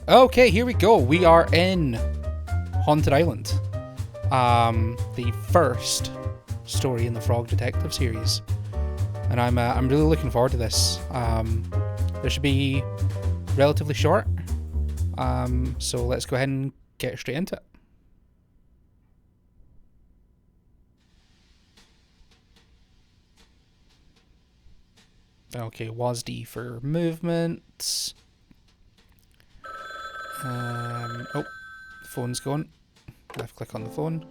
Okay, here we go. We are in Haunted Island. The first story in the Frog Detective series. And I'm really looking forward to this. This should be relatively short. So let's go ahead and get straight into it. Okay, WASD for movement. Oh, the phone's going. Left click on the phone.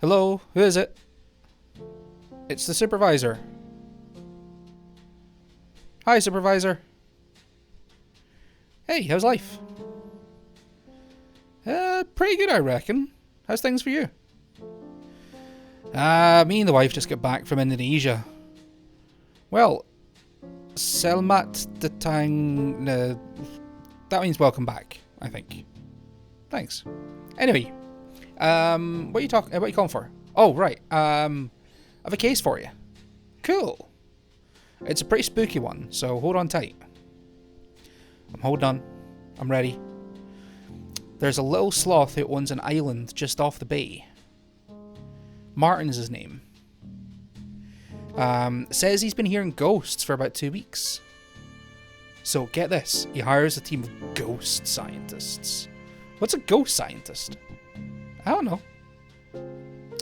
Hello, who is it? It's the supervisor. Hi, supervisor. Hey, how's life? Pretty good, I reckon. How's things for you? Me and the wife just got back from Indonesia. Well, Selamat datang. That means welcome back, I think. Thanks. Anyway, what are you calling for? Oh, right. I have a case for you. Cool. It's a pretty spooky one, so hold on tight. I'm holding on. I'm ready. There's a little sloth who owns an island just off the bay. Martin's his name. Says he's been hearing ghosts for about 2 weeks. So get this, he hires a team of ghost scientists. What's a ghost scientist? I don't know.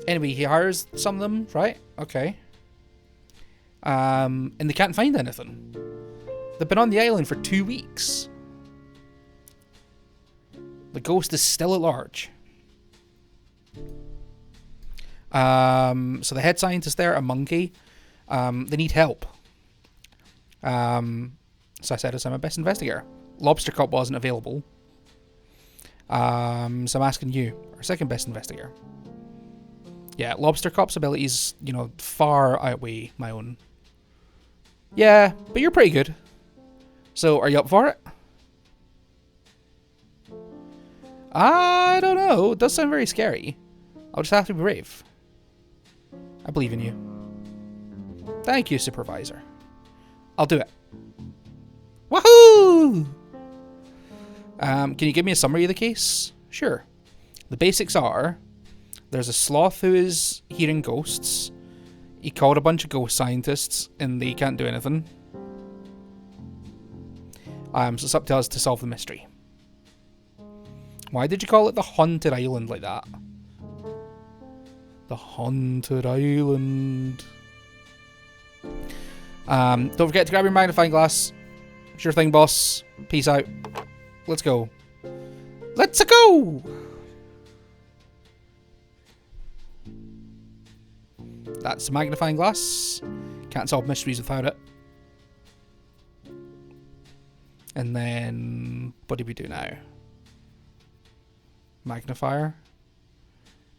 Anyway, he hires some of them, right? Okay. And they can't find anything. They've been on the island for 2 weeks. The ghost is still at large. So the head scientist there, a monkey, they need help. So I said, I'm a best investigator. Lobster Cop wasn't available. So I'm asking you, our second best investigator. Yeah, Lobster Cop's abilities, far outweigh my own. Yeah, but you're pretty good. So, are you up for it? I don't know. It does sound very scary. I'll just have to be brave. I believe in you. Thank you, supervisor. I'll do it. Woohoo! Can you give me a summary of the case? Sure. The basics are, there's a sloth who is hearing ghosts. He called a bunch of ghost scientists, and they can't do anything. So it's up to us to solve the mystery. Why did you call it the Haunted Island like that? The Haunted Island. Don't forget to grab your magnifying glass. Sure thing, boss. Peace out. Let's go. Let's go! That's a magnifying glass. Can't solve mysteries without it. And then, what do we do now? Magnifier.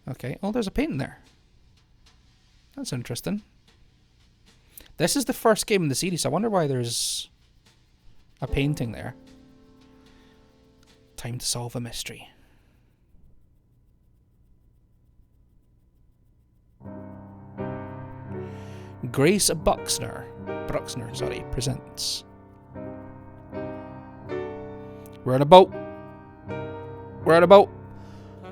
Okay. Oh, there's a painting there. That's interesting. This is the first game in the series. I wonder why there's a painting there. Time to solve a mystery. Grace Bruxner, presents. We're on a boat.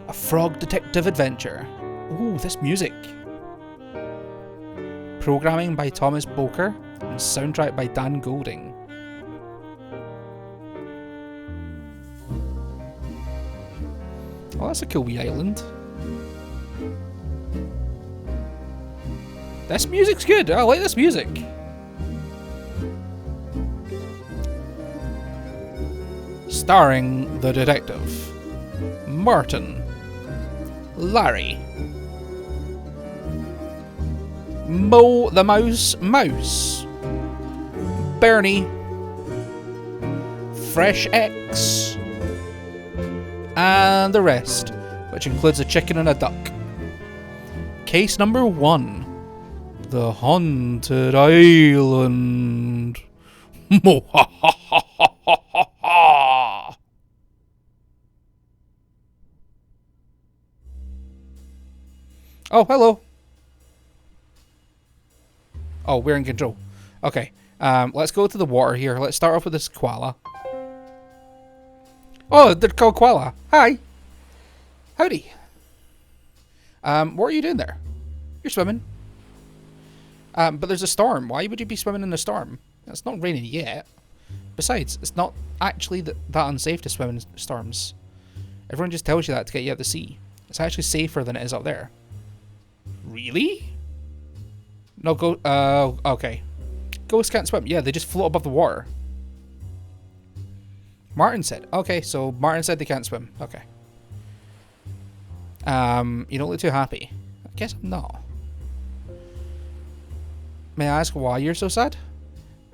A frog detective adventure. Ooh, this music. Programming by Thomas Boker and soundtrack by Dan Golding. Oh, that's a cool wee island. This music's good. I like this music. Starring the detective Martin, Larry, Mo the Mouse, Bernie, Fresh X, and the rest, which includes a chicken and a duck. Case number 1. The Haunted Island. Oh, hello. Oh, we're in control. Okay. Let's go to the water here. Let's start off with this koala. Oh, they're called koala. Hi. Howdy. What are you doing there? You're swimming. But there's a storm. Why would you be swimming in a storm? It's not raining yet. Besides, it's not actually that unsafe to swim in storms. Everyone just tells you that to get you out to sea. It's actually safer than it is up there. Really? No, go. Okay. Ghosts can't swim. Yeah, they just float above the water. Martin said. Okay, so Martin said they can't swim. Okay. You don't look too happy. I guess I'm not. May I ask why you're so sad?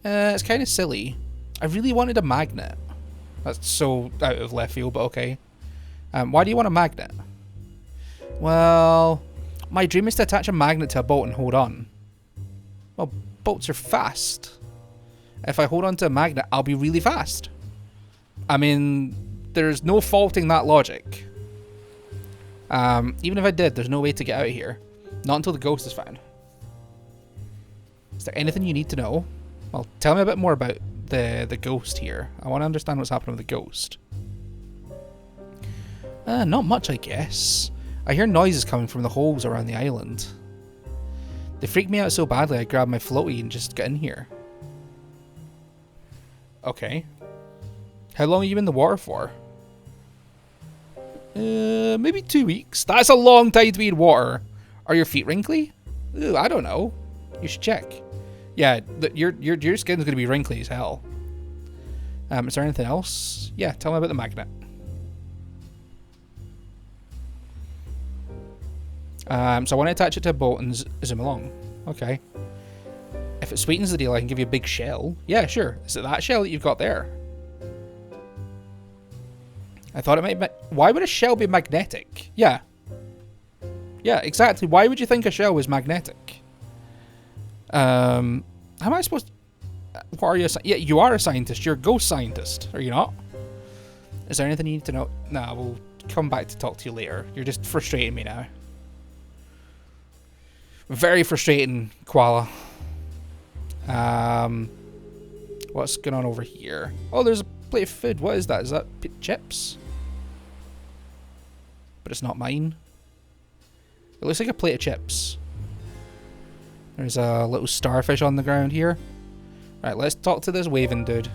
It's kind of silly. I really wanted a magnet. That's so out of left field, but okay. Why do you want a magnet? Well, my dream is to attach a magnet to a boat and hold on. Well, boats are fast. If I hold on to a magnet, I'll be really fast. I mean, there's no faulting that logic. Even if I did, there's no way to get out of here. Not until the ghost is found. Is there anything you need to know? Well, tell me a bit more about the ghost here. I want to understand what's happening with the ghost. Not much, I guess. I hear noises coming from the holes around the island. They freaked me out so badly I grabbed my floaty and just got in here. Okay. How long are you in the water for? Maybe 2 weeks. That's a long time to be in water. Are your feet wrinkly? Ooh, I don't know. You should check. Yeah, your skin's gonna be wrinkly as hell. Is there anything else? Yeah, tell me about the magnet. So I want to attach it to a boat and zoom along. Okay. If it sweetens the deal, I can give you a big shell. Yeah, sure. Is it that shell that you've got there? I thought it might be... Why would a shell be magnetic? Yeah. Yeah, exactly. Why would you think a shell was magnetic? How am I supposed to... What are you... Yeah, you are a scientist. You're a ghost scientist. Are you not? Is there anything you need to know? Nah, we'll come back to talk to you later. You're just frustrating me now. Very frustrating, koala. What's going on over here? Oh, there's a plate of food. What is that? Is that chips? But it's not mine. It looks like a plate of chips. There's a little starfish on the ground here. Right, let's talk to this waving dude.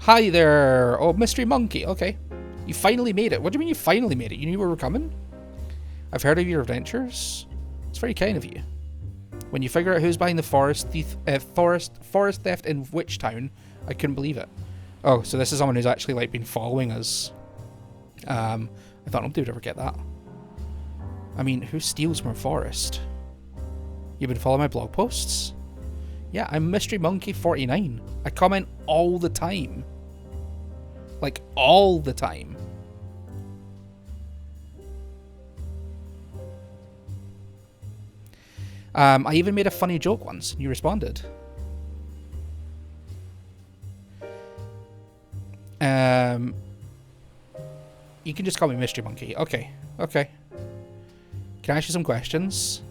Hi there! Oh, mystery monkey. Okay. You finally made it. What do you mean you finally made it? You knew we were coming? I've heard of your adventures. It's very kind of you. When you figure out who's behind the forest theft in Witch Town, I couldn't believe it. Oh, so this is someone who's actually like been following us. I thought nobody would ever get that. I mean, who steals from a forest? You've been following my blog posts? Yeah, I'm Mystery Monkey 49. I comment all the time. Like, all the time. I even made a funny joke once, and you responded. You can just call me Mystery Monkey. Okay, okay. Can I ask you some questions?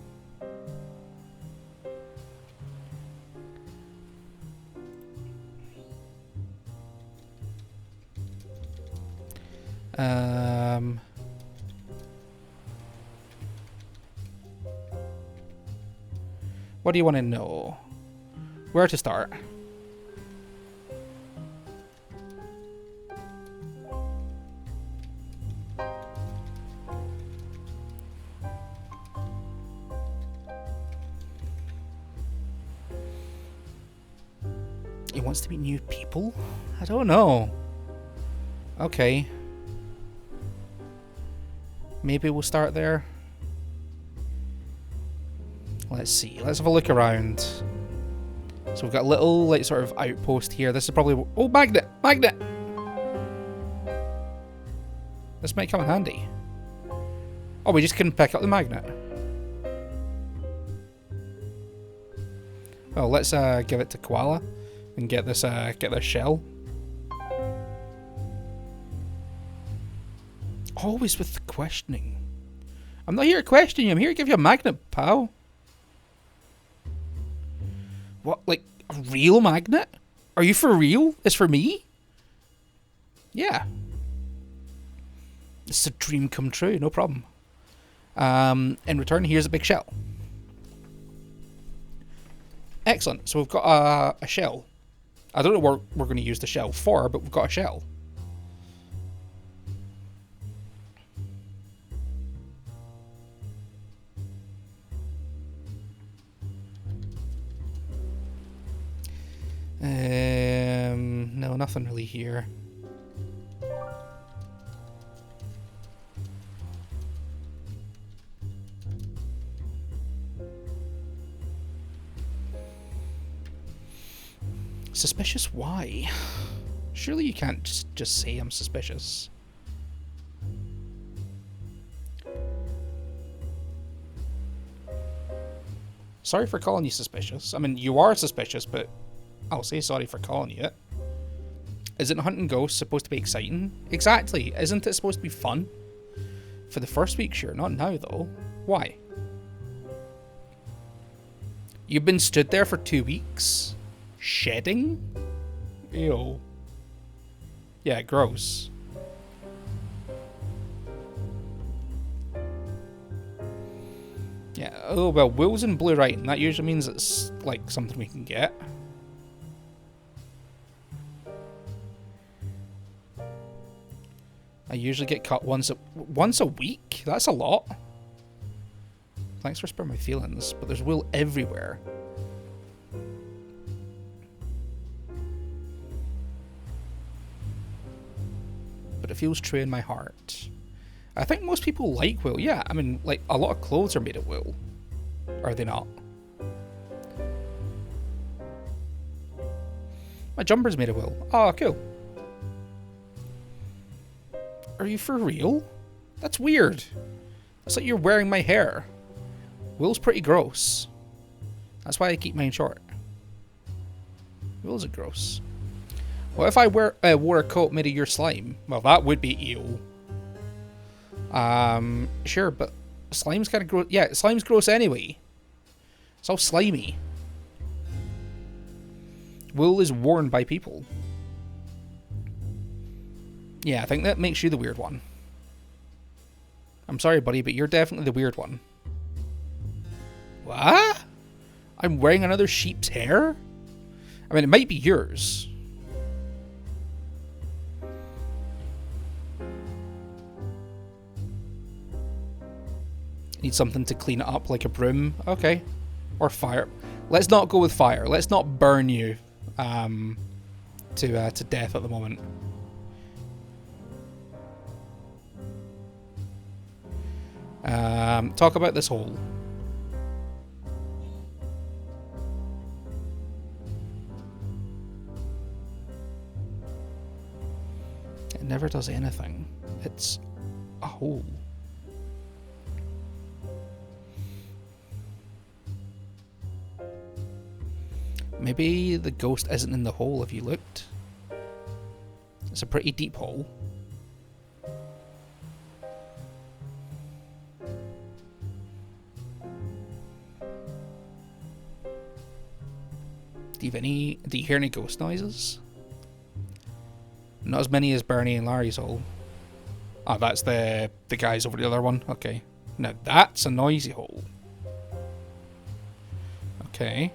What do you want to know? Where to start? He wants to meet new people? I don't know. Okay. Maybe we'll start there. Let's see. Let's have a look around. So we've got a little, like, sort of outpost here. This is probably... Oh, magnet! Magnet! This might come in handy. Oh, we just couldn't pick up the magnet. Well, let's give it to Koala and get this shell. Always with the questioning. I'm not here to question you. I'm here to give you a magnet, pal. What, like, a real magnet? Are you for real? It's for me? Yeah. It's a dream come true, no problem. In return, here's a big shell. Excellent. So we've got a shell. I don't know what we're going to use the shell for, but we've got a shell. No, nothing really here. Suspicious? Why? Surely you can't just say I'm suspicious. Sorry for calling you suspicious. I mean, you are suspicious, but I'll say sorry for calling you it. Isn't hunting ghosts supposed to be exciting? Exactly. Isn't it supposed to be fun? For the first week, sure. Not now, though. Why? You've been stood there for 2 weeks? Shedding? Ew. Yeah, gross. Yeah, oh well, Will's in blue writing. That usually means it's, like, something we can get. I usually get cut once a week? That's a lot. Thanks for sparing my feelings, but there's wool everywhere. But it feels true in my heart. I think most people like wool. Yeah, I mean, like, a lot of clothes are made of wool. Are they not? My jumper's made of wool. Oh, cool. Are you for real? That's weird. It's like you're wearing my hair. Wool's pretty gross. That's why I keep mine short. Wool's are gross. What if I wore a coat made of your slime? Well, that would be ew. Sure, but slime's kind of gross. Yeah, slime's gross anyway. It's all slimy. Wool is worn by people. Yeah, I think that makes you the weird one. I'm sorry, buddy, but you're definitely the weird one. What? I'm wearing another sheep's hair? I mean, it might be yours. Need something to clean it up, like a broom. Okay. Or fire. Let's not go with fire. Let's not burn you to death at the moment. Talk about this hole. It never does anything. It's a hole. Maybe the ghost isn't in the hole, have you looked? It's a pretty deep hole. Do you hear any ghost noises? Not as many as Bernie and Larry's hole. Oh, that's the guys over the other one. Okay. Now that's a noisy hole. Okay.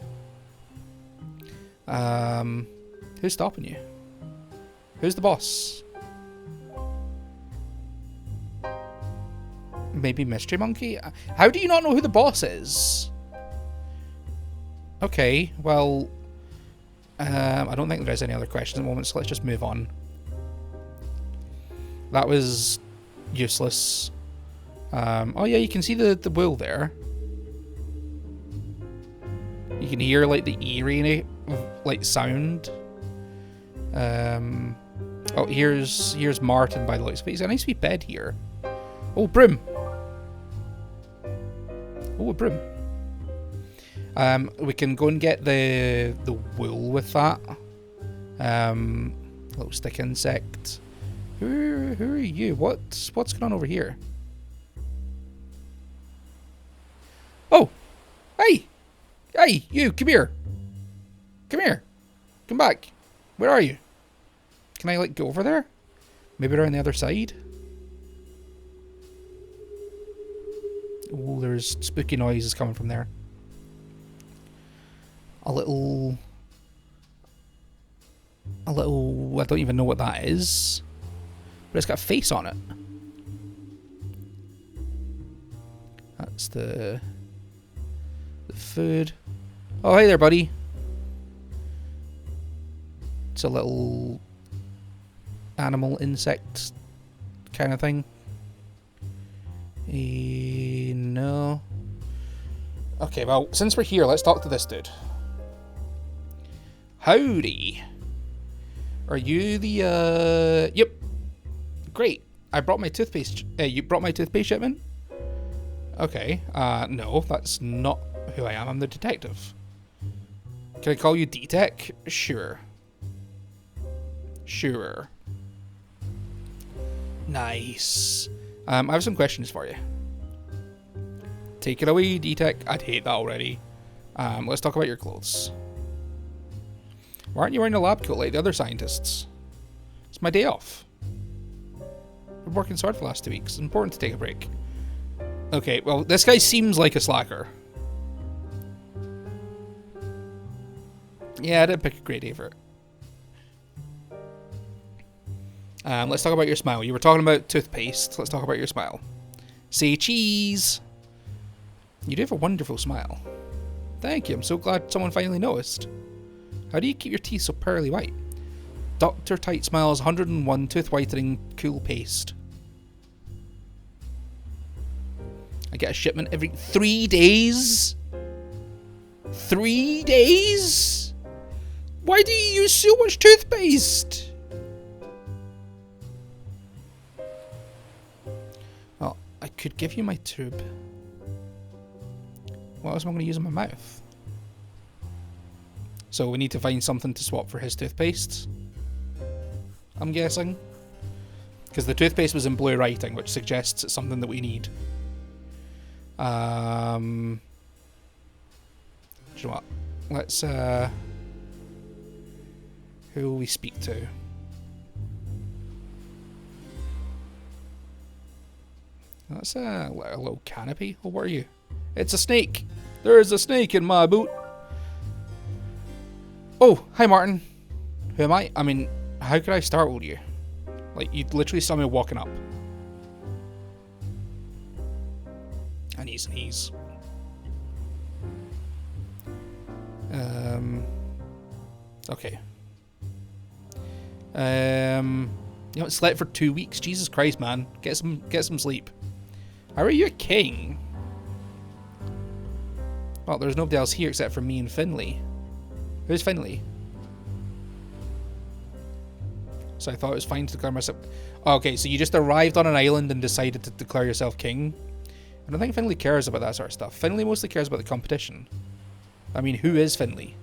Who's stopping you? Who's the boss? Maybe Mystery Monkey? How do you not know who the boss is? Okay, well, I don't think there is any other questions at the moment, so let's just move on. That was useless. Oh yeah, you can see the wool there. You can hear, like, the eerie, like, sound. Oh, here's Martin by the looks of it. He's got a nice wee bed here. Oh, broom. Oh, a broom. We can go and get the wool with that. Little stick insect. Who are you? What's going on over here? Oh, hey, you, come here. Come here. Come back. Where are you? Can I, like, go over there? Maybe around the other side? Oh, there's spooky noises coming from there. A little... I don't even know what that is. But it's got a face on it. That's the food. Oh, hey there, buddy. It's a little animal insect kind of thing. No. Okay, well, since we're here, let's talk to this dude. Howdy. Are you the, Yep. Great. I brought my toothpaste. You brought my toothpaste shipment? Okay. No, that's not who I am. I'm the detective. Can I call you D-Tech? Sure. Sure. Nice. I have some questions for you. Take it away, D-Tech. I'd hate that already. Let's talk about your clothes. Why aren't you wearing a lab coat like the other scientists? It's my day off. I've been working so hard for the last 2 weeks. It's important to take a break. Okay, well, this guy seems like a slacker. Yeah, I didn't pick a great day for it. Let's talk about your smile. You were talking about toothpaste. Let's talk about your smile. Say cheese. You do have a wonderful smile. Thank you. I'm so glad someone finally noticed. How do you keep your teeth so pearly white? Dr. Tight Smiles 101 Tooth Whitening Cool Paste. I get a shipment every 3 days? 3 days? Why do you use so much toothpaste? Well, I could give you my tube. What else am I going to use in my mouth? So we need to find something to swap for his toothpaste, I'm guessing. Because the toothpaste was in blue writing, which suggests it's something that we need. Do you know what? Let's, who will we speak to? That's a little canopy. Oh, what are you? It's a snake! There is a snake in my boot! Oh, hi Martin. Who am I? I mean, how could I startle you? Like, you literally saw me walking up. And he's. Okay. You haven't slept for 2 weeks. Jesus Christ, man. Get some sleep. How are you a king? Well, there's nobody else here except for me and Finley. Who's Finley? So I thought it was fine to declare myself... Oh, okay, so you just arrived on an island and decided to declare yourself king? I don't think Finley cares about that sort of stuff. Finley mostly cares about the competition. I mean, who is Finley?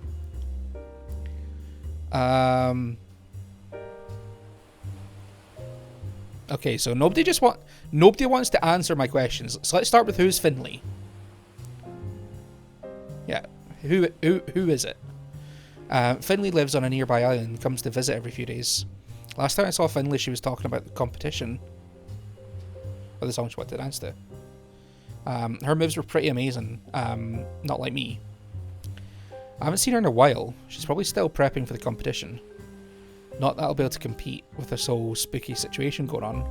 Okay, so nobody wants to answer my questions. So let's start with who's Finley. Yeah, who is it? Finley lives on a nearby island and comes to visit every few days. Last time I saw Finley, she was talking about the competition. Or the song she wanted to dance to. Her moves were pretty amazing. Not like me. I haven't seen her in a while. She's probably still prepping for the competition. Not that I'll be able to compete with this whole spooky situation going on.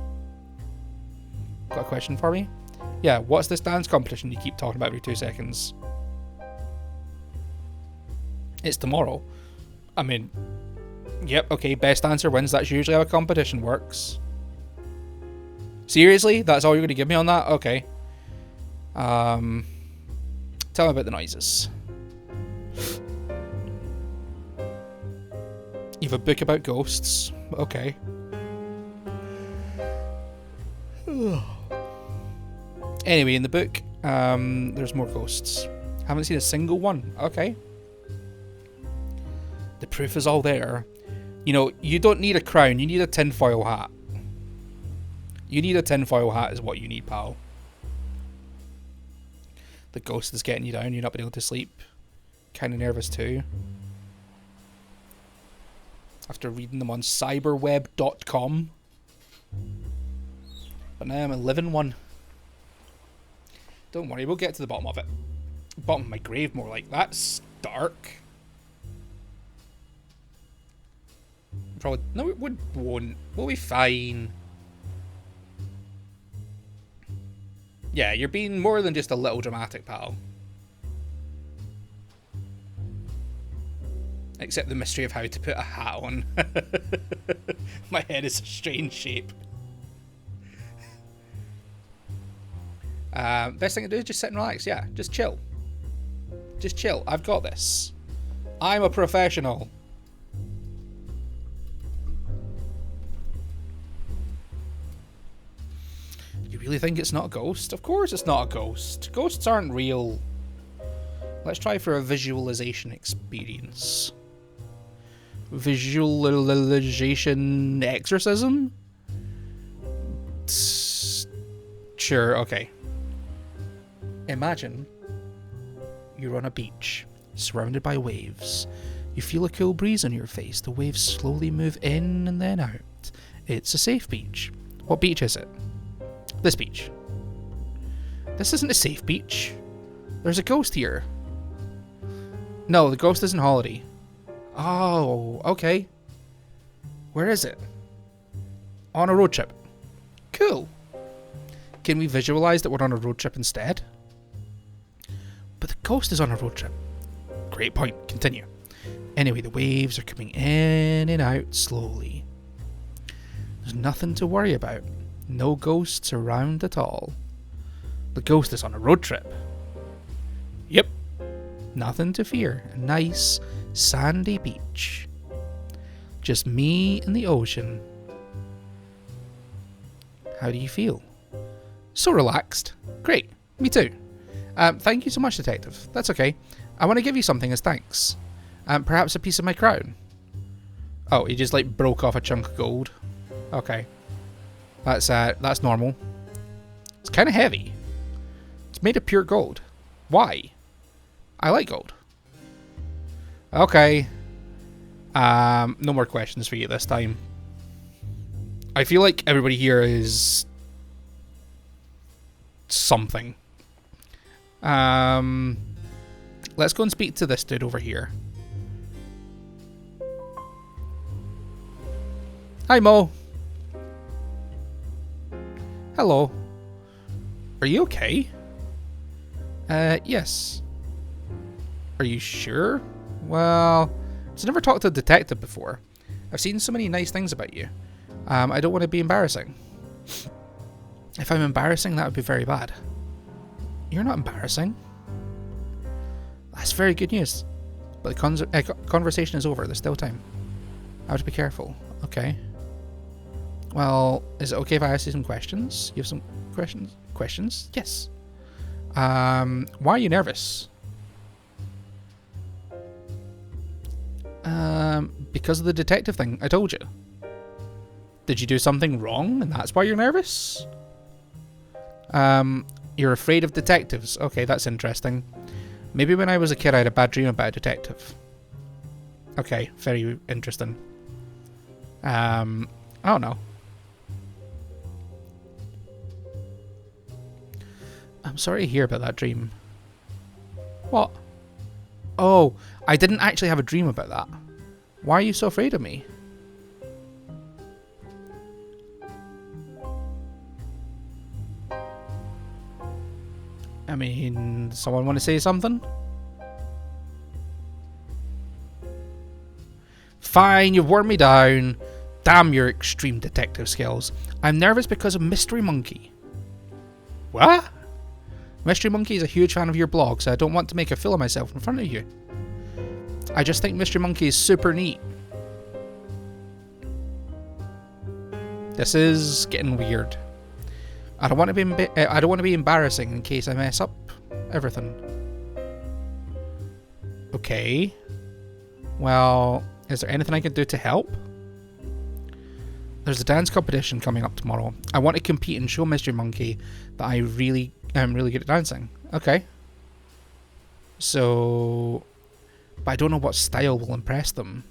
Got a question for me? Yeah, what's this dance competition you keep talking about every 2 seconds? It's tomorrow. I mean, yep, okay, best answer wins. That's usually how a competition works. Seriously? That's all you're going to give me on that? Okay. Tell me about the noises. You have a book about ghosts. Okay. Anyway, in the book, there's more ghosts. Haven't seen a single one. Okay. The proof is all there. You know, you don't need a crown, you need a tinfoil hat. You need a tinfoil hat is what you need, pal. The ghost is getting you down, you're not being able to sleep. Kind of nervous too. After reading them on cyberweb.com. But now I'm a living one. Don't worry, we'll get to the bottom of it. Bottom of my grave, more like. That's dark. Probably. No, it won't. We'll be fine. Yeah, you're being more than just a little dramatic, pal. Except the mystery of how to put a hat on. My head is a strange shape. Best thing to do is just sit and relax. Yeah, just chill. Just chill. I've got this. I'm a professional. You really think it's not a ghost? Of course it's not a ghost. Ghosts aren't real. Let's try for a visualization experience. Visualization exorcism? Sure, okay. Imagine you're on a beach, surrounded by waves. You feel a cool breeze on your face. The waves slowly move in and then out. It's a safe beach. What beach is it? This beach. This isn't a safe beach. There's a ghost here. No, the ghost isn't Holiday. Oh, okay. Where is it? On a road trip. Cool. Can we visualize that we're on a road trip instead? But the ghost is on a road trip. Great point. Continue. Anyway, the waves are coming in and out slowly. There's nothing to worry about. No ghosts around at all. The ghost is on a road trip. Yep. Nothing to fear. A nice, sandy beach. Just me and the ocean. How do you feel? So relaxed. Great. Me too. Thank you so much, Detective. That's okay. I want to give you something as thanks. Perhaps a piece of my crown. Oh, he just like broke off a chunk of gold. Okay. That's normal. It's kind of heavy. It's made of pure gold. Why? I like gold. Okay. No more questions for you this time. I feel like everybody here is something. Let's go and speak to this dude over here. Hi, Mo. Hello. Are you okay? Yes. Are you sure? Well, I've never talked to a detective before. I've seen so many nice things about you. I don't want to be embarrassing. If I'm embarrassing, that would be very bad. You're not embarrassing. That's very good news. But the conversation is over. There's still time. I have to be careful. Okay. Well, is it okay if I ask you some questions? You have some questions? Questions? Yes. Why are you nervous? Because of the detective thing I told you. Did you do something wrong and that's why you're nervous? You're afraid of detectives. Okay, that's interesting. Maybe when I was a kid I had a bad dream about a detective. Okay, very interesting. I don't know. I'm sorry to hear about that dream. What? Oh, I didn't actually have a dream about that. Why are you so afraid of me? I mean, someone want to say something? Fine, you've worn me down. Damn your extreme detective skills. I'm nervous because of Mystery Monkey. What? Mystery Monkey is a huge fan of your blog, so I don't want to make a fool of myself in front of you. I just think Mystery Monkey is super neat. This is getting weird. I don't want to be embarrassing in case I mess up everything. Okay. Well, is there anything I can do to help? There's a dance competition coming up tomorrow. I want to compete and show Mystery Monkey that I really am really good at dancing. Okay. So, but I don't know what style will impress them.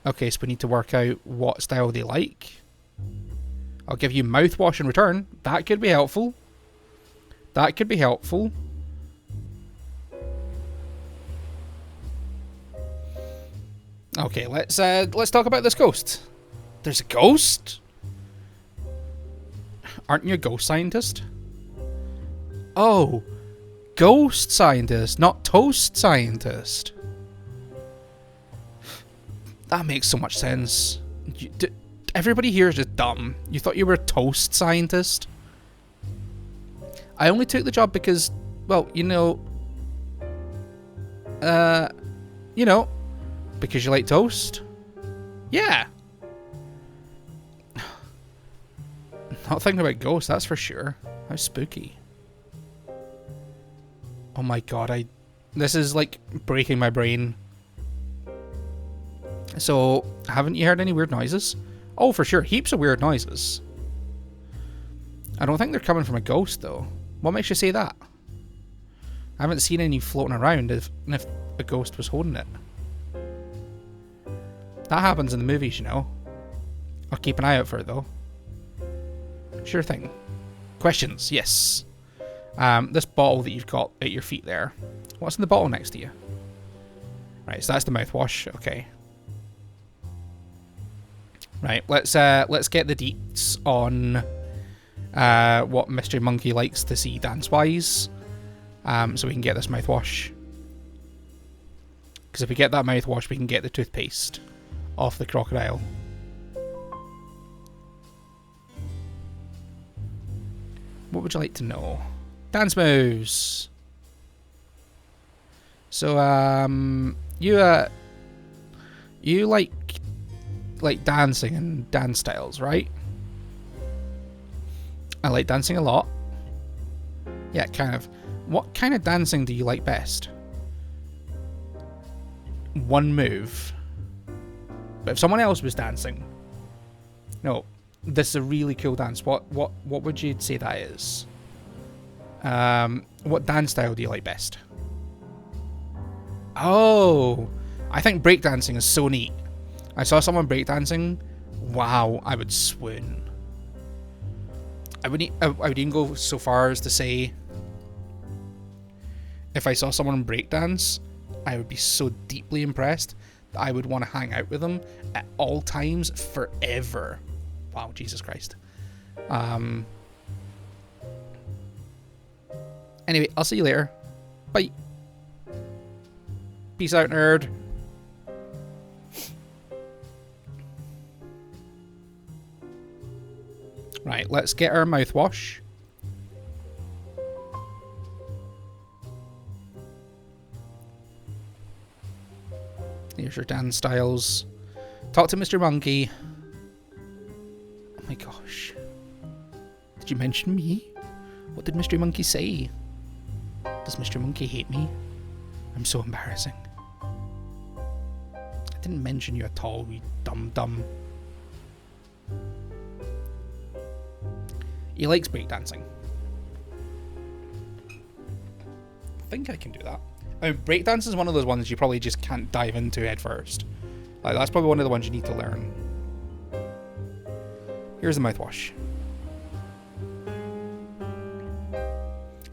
Okay, so we need to work out what style they like. I'll give you mouthwash in return. That could be helpful. That could be helpful. Okay, let's talk about this ghost. There's a ghost? Aren't you a ghost scientist? Oh, ghost scientist, not toast scientist. That makes so much sense. Everybody here is just dumb. You thought you were a toast scientist? I only took the job because, well, because you like toast? Yeah. Not thinking about ghosts, that's for sure. How spooky. Oh my god, this is like breaking my brain. So, haven't you heard any weird noises? Oh, for sure, heaps of weird noises. I don't think they're coming from a ghost, though. What makes you say that? I haven't seen any floating around if a ghost was holding it. That happens in the movies, you know. I'll keep an eye out for it, though. Sure thing. Questions, yes. This bottle that you've got at your feet there. What's in the bottle next to you? Right, so that's the mouthwash. Okay. Right, let's get the deets on what Mystery Monkey likes to see dance-wise, so we can get this mouthwash. Because if we get that mouthwash, we can get the toothpaste off the crocodile. What would you like to know? Dance moves. So, you like dancing and dance styles, right? I like dancing a lot. Yeah, kind of. What kind of dancing do you like best? One move. But if someone else was dancing, no, this is a really cool dance. What would you say that is? What dance style do you like best? Oh, I think breakdancing is so neat. I saw someone breakdancing. Wow, I would swoon. I would even go so far as to say, if I saw someone breakdance, I would be so deeply impressed that I would want to hang out with them at all times forever. Wow, Jesus Christ. Anyway, I'll see you later. Bye. Peace out, nerd. Right, let's get our mouthwash. Here's your dance styles. Talk to Mr. Monkey. Oh my gosh. Did you mention me? What did Mr. Monkey say? Does Mr. Monkey hate me? I'm so embarrassing. I didn't mention you at all, you dumb. He likes breakdancing. I think I can do that. I mean, breakdance is one of those ones you probably just can't dive into head first. Like, that's probably one of the ones you need to learn. Here's the mouthwash.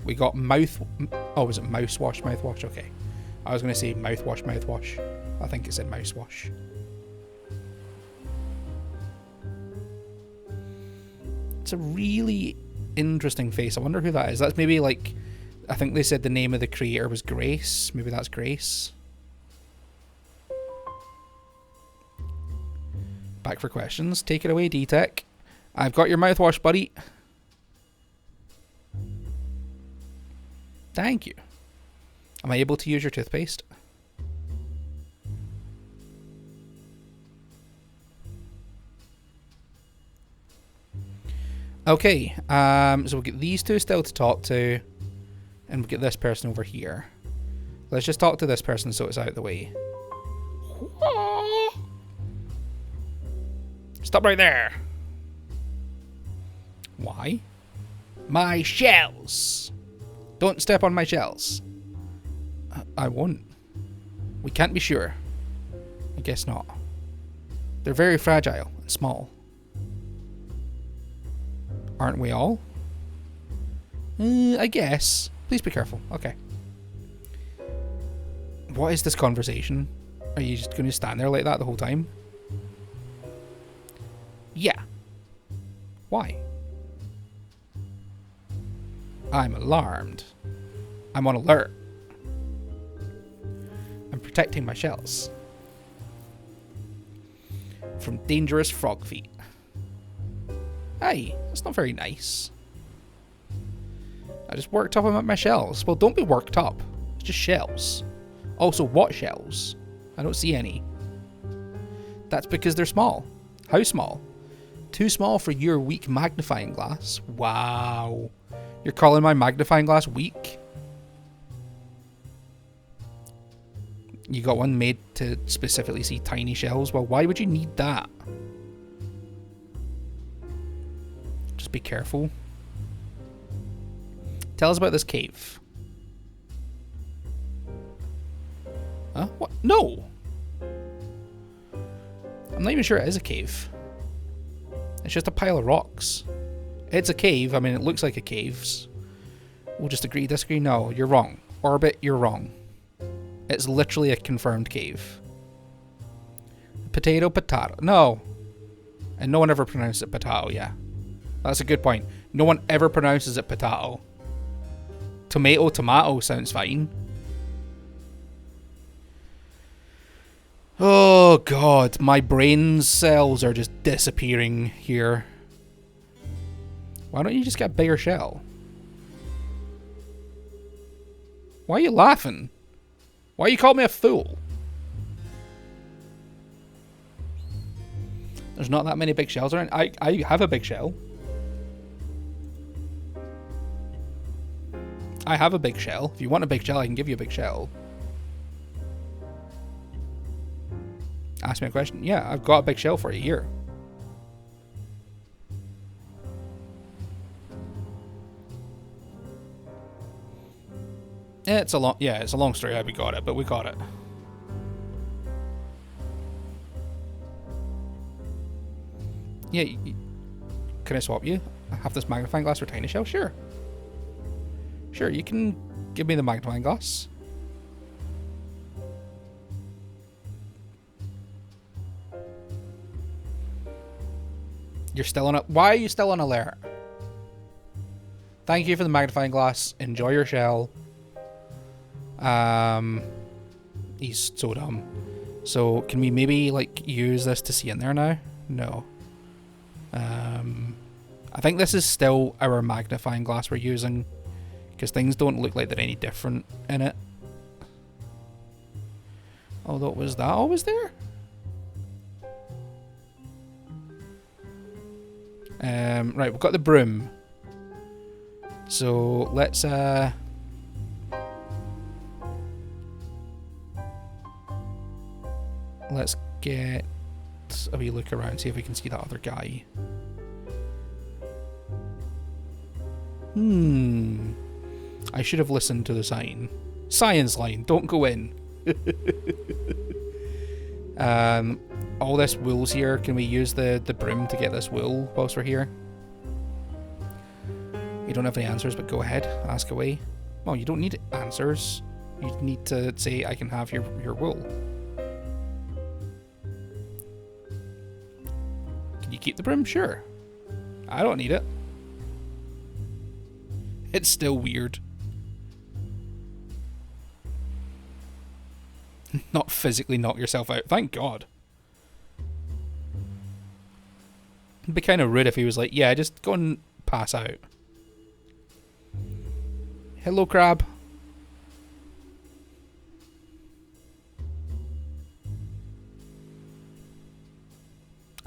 We got oh, was it mousewash, mouthwash? Okay. I was going to say mouthwash. I think it said mousewash. It's a really interesting face. I wonder who that is. That's maybe like, I think they said the name of the creator was Grace. Maybe that's Grace. Back for questions. Take it away, D-Tech. I've got your mouthwash, buddy. Thank you. Am I able to use your toothpaste? Okay, so we'll get these two still to talk to, and we'll get this person over here. Let's just talk to this person so it's out of the way. Stop right there. Why? My shells. Don't step on my shells. I won't. We can't be sure. I guess not. They're very fragile and small. Aren't we all? I guess. Please be careful. Okay. What is this conversation? Are you just going to stand there like that the whole time? Yeah. Why? I'm alarmed. I'm on alert. I'm protecting my shells from dangerous frog feet. Hey, that's not very nice. I just worked up my shells. Well, don't be worked up. It's just shells. Also, what shells? I don't see any. That's because they're small. How small? Too small for your weak magnifying glass. Wow. You're calling my magnifying glass weak? You got one made to specifically see tiny shells? Well, why would you need that? Just be careful. Tell us about this cave. Huh? What? No! I'm not even sure it is a cave. It's just a pile of rocks. It's a cave. I mean, it looks like a cave's. We'll just agree, disagree. No, you're wrong. Orbit, you're wrong. It's literally a confirmed cave. Potato, potato. No. And no one ever pronounced it potato, yeah. That's a good point. No one ever pronounces it potato. Tomato, tomato sounds fine. Oh god, my brain cells are just disappearing here. Why don't you just get a bigger shell? Why are you laughing? Why you call me a fool? There's not that many big shells around. I have a big shell. I have a big shell. If you want a big shell, I can give you a big shell. Ask me a question. Yeah, I've got a big shell for you here. It's a long story how we got it, but we got it. Yeah, can I swap you? I have this magnifying glass for tiny shell? Sure. Sure, you can give me the magnifying glass. You're still on it. Why are you still on alert? Thank you for the magnifying glass. Enjoy your shell. He's so dumb. So can we maybe like use this to see in there now? No. I think this is still our magnifying glass we're using, because things don't look like they're any different in it. Although, was that always there? Right, we've got the broom. So let's get a wee look around, see if we can see that other guy. I should have listened to the sign. Science line, don't go in. All this wool's here. Can we use the broom to get this wool whilst we're here? You don't have any answers, but go ahead, ask away. Well, you don't need answers. You need to say, I can have your wool. Can you keep the broom? Sure. I don't need it. It's still weird. Not physically knock yourself out. Thank God. It'd be kind of rude if he was like, yeah, just go and pass out. Hello, crab.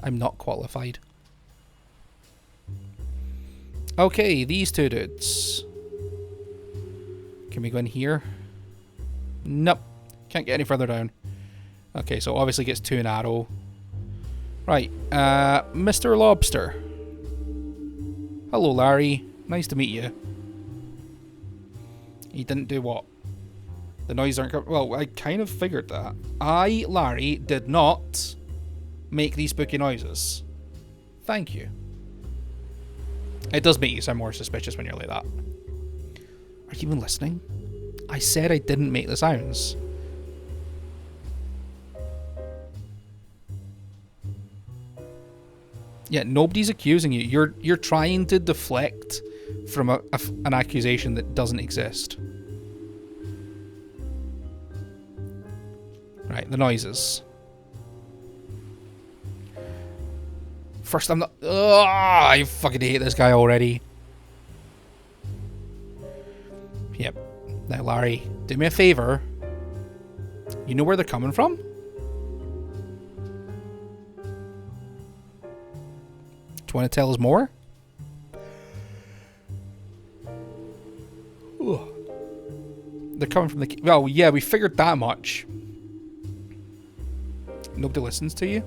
I'm not qualified. Okay, these two dudes. Can we go in here? Nope. Can't get any further down. Okay, so obviously gets too narrow. Right, Mr. Lobster. Hello, Larry. Nice to meet you. He didn't do what? The noise aren't coming. Well, I kind of figured that. I, Larry, did not make these spooky noises. Thank you. It does make you sound more suspicious when you're like that. Are you even listening? I said I didn't make the sounds. Yeah, nobody's accusing you. You're trying to deflect from an accusation that doesn't exist. Right, the noises. First, I'm not. Ugh, I fucking hate this guy already. Yep. Now, Larry, do me a favor. You know where they're coming from? Do you want to tell us more? Ugh. They're coming from the... Well, yeah, we figured that much. Nobody listens to you?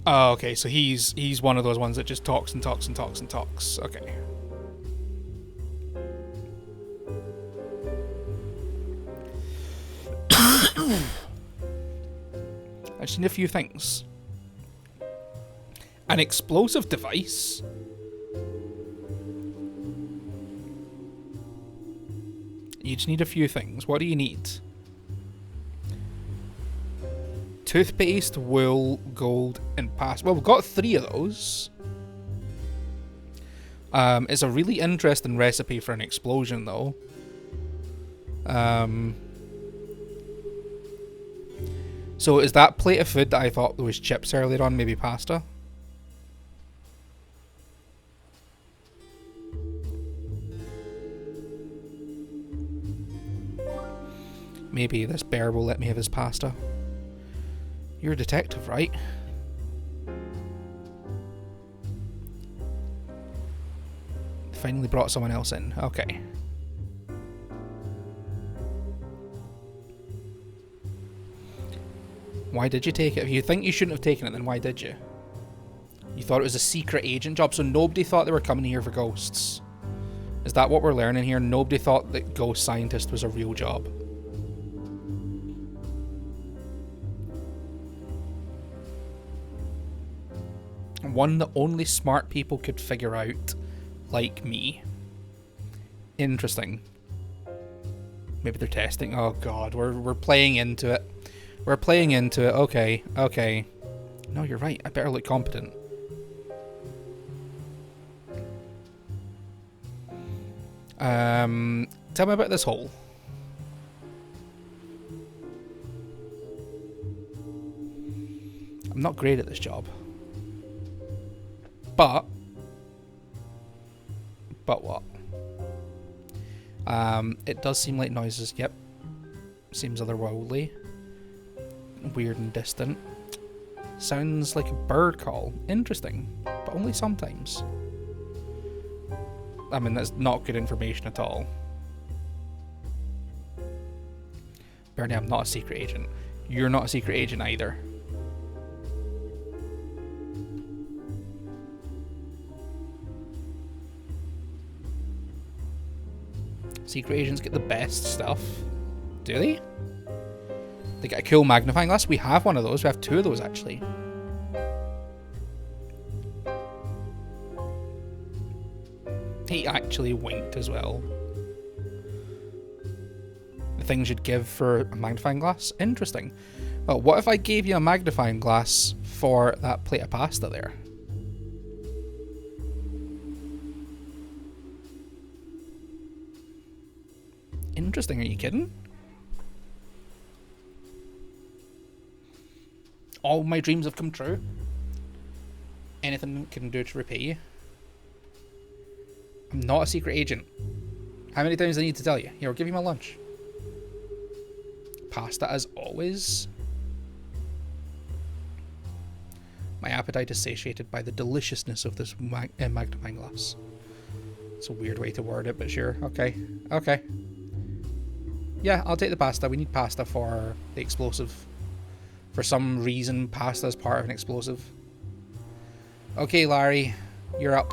Oh, okay, so he's one of those ones that just talks and talks and talks and talks. Okay. I've seen a few things. An explosive device? You just need a few things. What do you need? Toothpaste, wool, gold, and pasta. Well, we've got 3 of those. It's a really interesting recipe for an explosion, though. So is that plate of food that I thought there was chips earlier on, maybe pasta? Maybe this bear will let me have his pasta. You're a detective, right? Finally brought someone else in. Okay. Why did you take it? If you think you shouldn't have taken it, then why did you? You thought it was a secret agent job, so nobody thought they were coming here for ghosts. Is that what we're learning here? Nobody thought that ghost scientist was a real job. One that only smart people could figure out, like me. Interesting. Maybe they're testing. Oh god, we're playing into it. We're playing into it. Okay, okay. No, you're right. I better look competent. Tell me about this hole. I'm not great at this job. But what? It does seem like noises. Yep. Seems otherworldly. Weird and distant. Sounds like a bird call. Interesting. But only sometimes. I mean, that's not good information at all. Bernie, I'm not a secret agent. You're not a secret agent either. Secret agents get the best stuff. Do they? They get a cool magnifying glass. We have one of those. We have 2 of those, actually. He actually winked as well. The things you'd give for a magnifying glass? Interesting. Well, what if I gave you a magnifying glass for that plate of pasta there? Interesting, are you kidding? All my dreams have come true. Anything can do to repay you. I'm not a secret agent. How many times do I need to tell you? Here, I'll give you my lunch. Pasta as always. My appetite is satiated by the deliciousness of this magnifying glass. It's a weird way to word it, but sure. Okay. Okay. Yeah, I'll take the pasta. We need pasta for the explosive. For some reason, pasta is part of an explosive. Okay, Larry, you're up.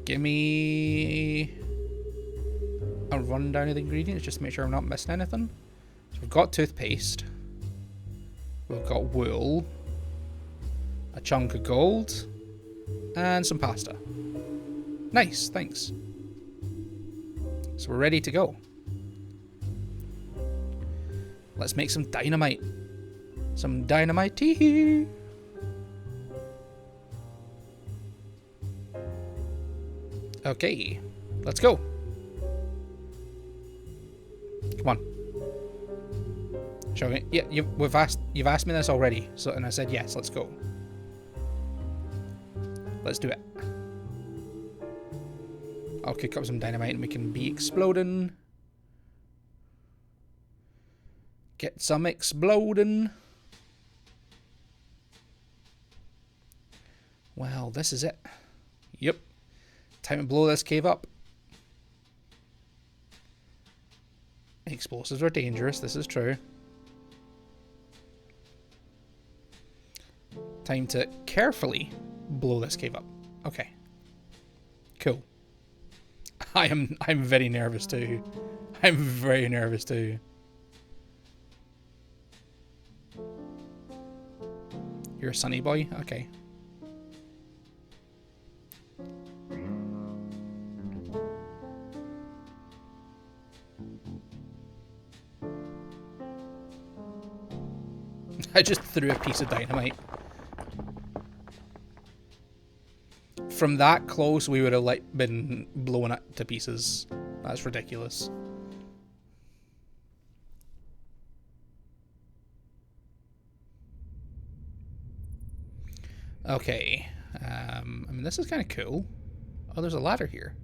Give me to run down the ingredients just to make sure I'm not missing anything. So we've got toothpaste. We've got wool. A chunk of gold. And some pasta. Nice, thanks. So we're ready to go. Let's make some dynamite. Some dynamite tea. Okay, let's go. Come on. Shall we? Yeah, you've asked me this already, so and I said yes. Let's go. Let's do it. I'll cook up some dynamite and we can be exploding. Get some exploding. Well, this is it. Yep. Time to blow this cave up. Explosives are dangerous, this is true. Time to carefully blow this cave up. Okay. Cool. I'm very nervous too. I'm very nervous too. You're a sunny boy? Okay. I just threw a piece of dynamite. From that close, we would have like been blown it to pieces. That's ridiculous. Okay. I mean, this is kind of cool. Oh, there's a ladder here.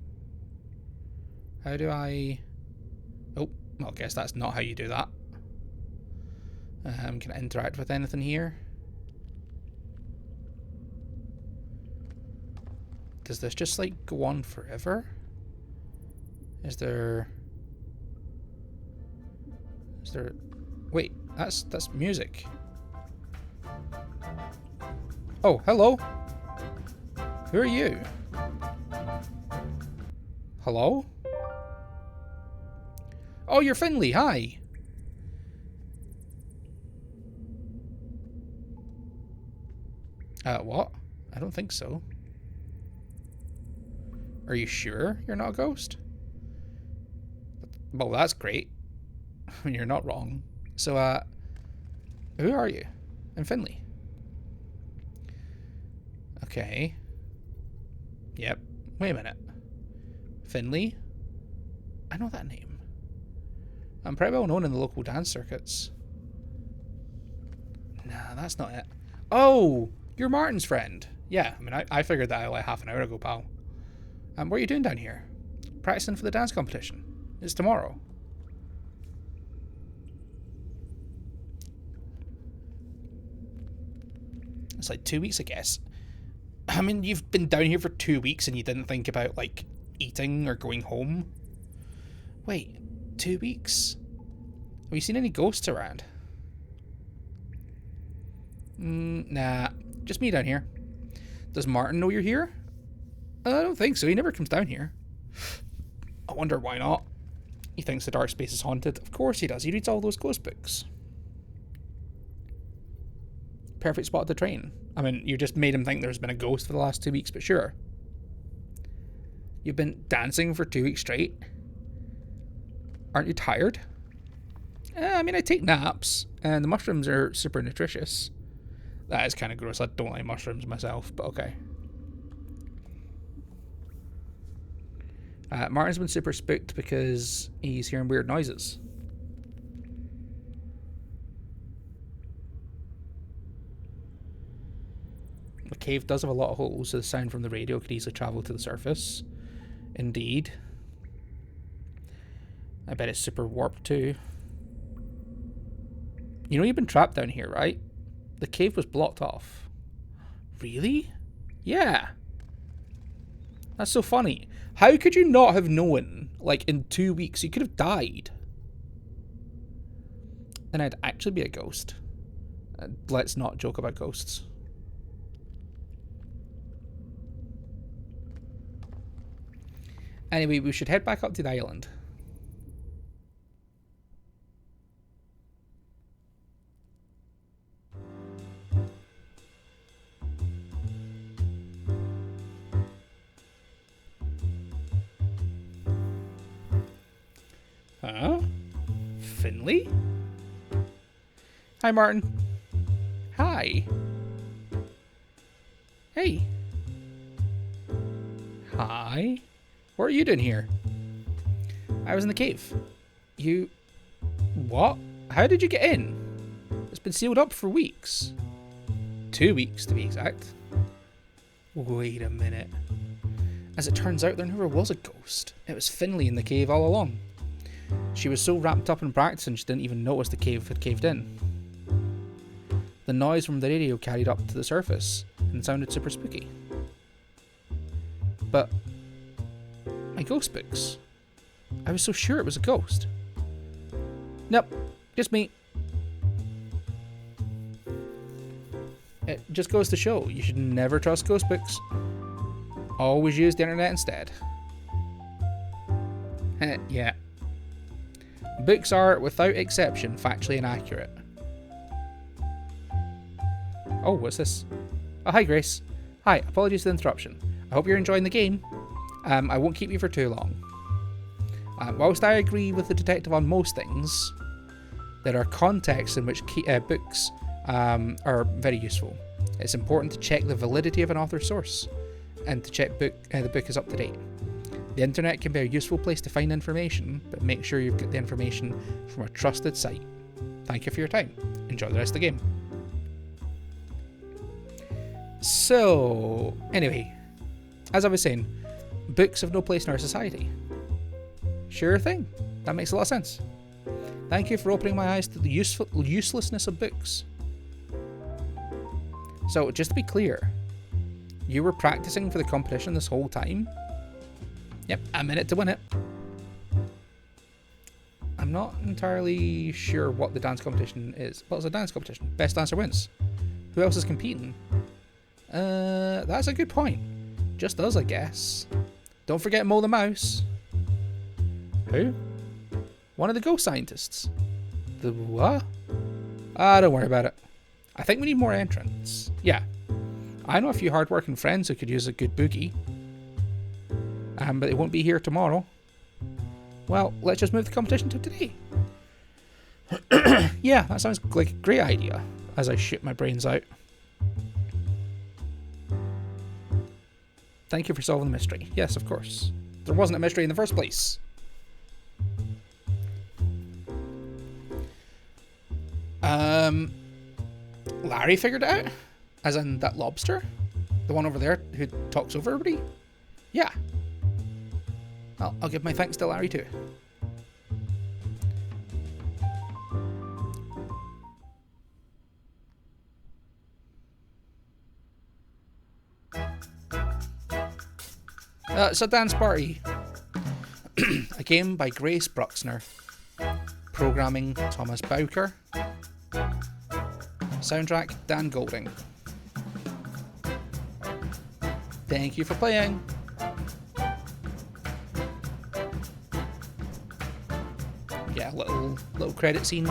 How do I... Oh, well, I guess that's not how you do that. Can I interact with anything here? Does this just like go on forever? Is there... Wait, that's music. Oh, hello. Who are you? Hello? Oh, you're Finley, hi. What? I don't think so. Are you sure you're not a ghost? Well, that's great. You're not wrong. So, who are you? I'm Finley. Okay. Yep. Wait a minute. Finley? I know that name. I'm pretty well known in the local dance circuits. Nah, that's not it. Oh! You're Martin's friend. Yeah, I mean, I figured that out like half an hour ago, pal. What are you doing down here? Practicing for the dance competition. It's tomorrow. It's like 2 weeks, I guess. I mean, you've been down here for 2 weeks and you didn't think about, like, eating or going home? Wait, 2 weeks? Have you seen any ghosts around? Nah, just me down here. Does Martin know you're here? I don't think so. He never comes down here. I wonder why not. He thinks the dark space is haunted. Of course he does. He reads all those ghost books. Perfect spot to train. I mean, you just made him think there's been a ghost for the last 2 weeks, but sure. You've been dancing for 2 weeks straight? Aren't you tired? I mean, I take naps, and the mushrooms are super nutritious. That is kind of gross. I don't like mushrooms myself, but okay. Martin's been super spooked because he's hearing weird noises. The cave does have a lot of holes, so the sound from the radio could easily travel to the surface. Indeed. I bet it's super warped too. You know you've been trapped down here, right? The cave was blocked off. Really? Yeah. That's so funny. How could you not have known, like, in 2 weeks? You could have died. Then I'd actually be a ghost. Let's not joke about ghosts. Anyway, we should head back up to the island. Huh? Finley? Hi, Martin. Hi. Hey. Hi. What are you doing here? I was in the cave. You... What? How did you get in? It's been sealed up for weeks. 2 weeks, to be exact. Wait a minute. As it turns out, there never was a ghost. It was Finley in the cave all along. She was so wrapped up in practicing she didn't even notice the cave had caved in. The noise from the radio carried up to the surface and sounded super spooky. But my ghost books. I was so sure it was a ghost. Nope, just me. It just goes to show you should never trust ghost books. Always use the internet instead. Yeah. Books are, without exception, factually inaccurate. Oh, what's this? Oh, hi, Grace. Hi, apologies for the interruption. I hope you're enjoying the game. I won't keep you for too long. Whilst I agree with the detective on most things, there are contexts in which books are very useful. It's important to check the validity of an author's source and to check the book is up to date. The internet can be a useful place to find information, but make sure you've got the information from a trusted site. Thank you for your time. Enjoy the rest of the game. So, anyway, as I was saying, books have no place in our society. Sure thing. That makes a lot of sense. Thank you for opening my eyes to the uselessness of books. So, just to be clear, you were practicing for the competition this whole time? Yep, I'm in it to win it. I'm not entirely sure what the dance competition is. What's a dance competition? Best dancer wins. Who else is competing? That's a good point. Just us, I guess. Don't forget Mo the Mouse. Who? One of the ghost scientists. The what? Don't worry about it. I think we need more entrants. Yeah. I know a few hard-working friends who could use a good boogie. But they won't be here tomorrow. Well, let's just move the competition to today. Yeah, that sounds like a great idea, as I shoot my brains out. Thank you for solving the mystery. Yes, of course. There wasn't a mystery in the first place. Larry figured it out? As in that lobster? The one over there who talks over everybody? Yeah. Well, I'll give my thanks to Larry too. It's a dance party. A game by Grace Bruxner. Programming Thomas Bowker. Soundtrack Dan Golding. Thank you for playing. Yeah, little credit scene.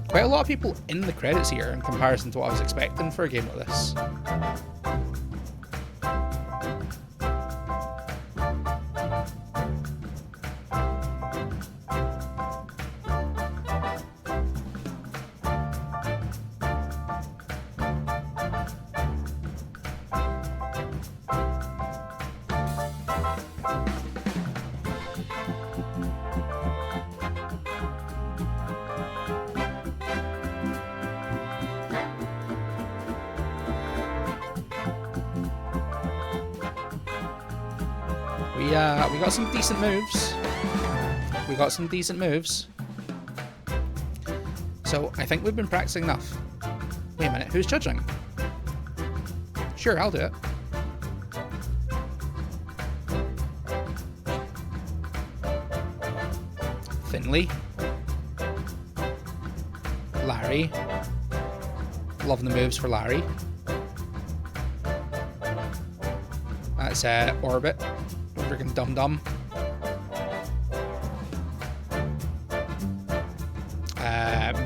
Quite a lot of people in the credits here in comparison to what I was expecting for a game like this. We got some decent moves. So I think we've been practicing enough. Wait a minute, who's judging? Sure, I'll do it. Finley. Larry. Loving the moves for Larry. That's Orbit. Freaking dum-dum.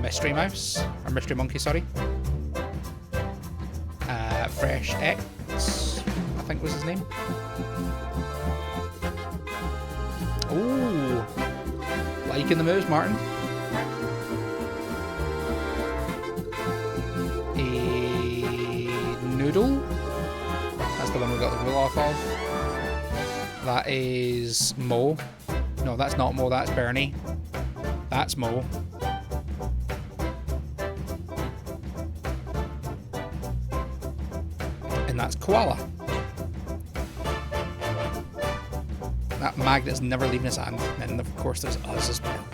Mystery Mouse. Or Mystery Monkey, sorry. Fresh X, I think was his name. Ooh. Liking the moves, Martin. A noodle. That's the one we got the rule off of. That is Mo. No, that's not Mo, that's Bernie. That's Mo. And that's Koala. That magnet's never leaving his hand. And of course there's us as well.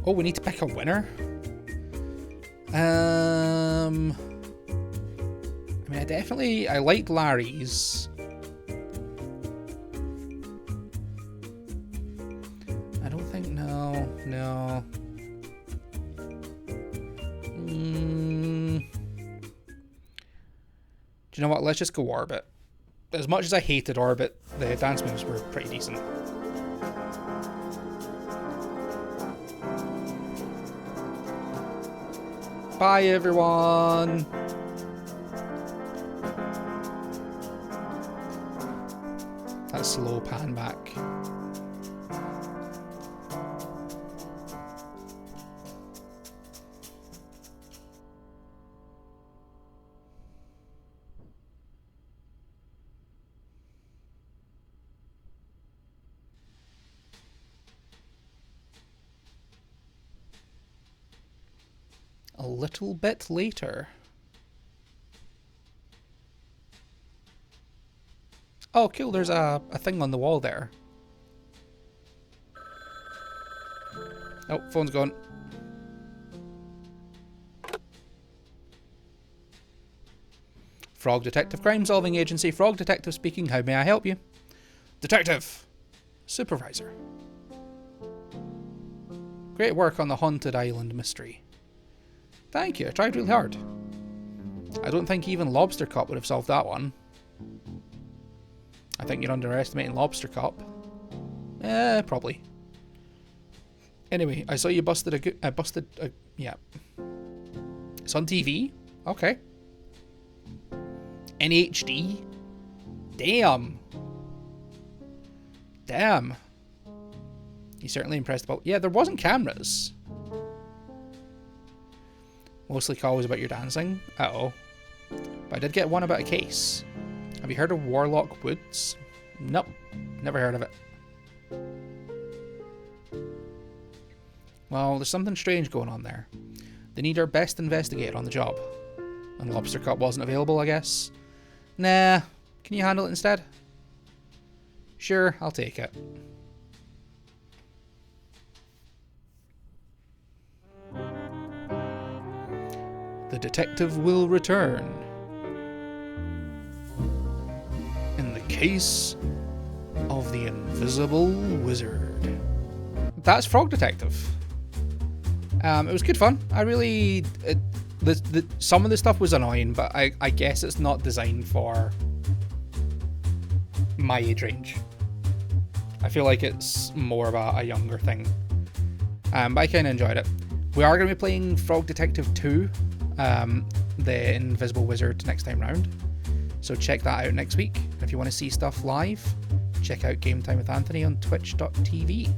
Oh, we need to pick a winner? I mean, I like Larry's. I don't think, no. Do you know what? Let's just go Orbit. As much as I hated Orbit, the dance moves were pretty decent. Bye, everyone. That slow pan back. A little bit later. Oh, cool, there's a thing on the wall there. Oh, phone's gone. Frog Detective Crime Solving Agency. Frog Detective speaking. How may I help you? Detective. Supervisor. Great work on the Haunted Island mystery. Thank you, I tried really hard. I don't think even Lobster Cop would have solved that one. I think you're underestimating Lobster Cop. Probably. Anyway, I saw you busted yeah. It's on TV? Okay. In HD? Damn. Damn. You certainly impressed about... Yeah, there wasn't cameras. Mostly calls about your dancing. Uh-oh. But I did get one about a case. Have you heard of Warlock Woods? Nope. Never heard of it. Well, there's something strange going on there. They need our best investigator on the job. And Lobster Cup wasn't available, I guess. Nah. Can you handle it instead? Sure, I'll take it. The detective will return. In the case of the Invisible Wizard. That's Frog Detective. It was good fun. I really... some of the stuff was annoying, but I guess it's not designed for my age range. I feel like it's more of a younger thing. But I kind of enjoyed it. We are going to be playing Frog Detective 2. The Invisible Wizard next time round. So check that out next week. If you want to see stuff live, check out Game Time with Anthony on twitch.tv.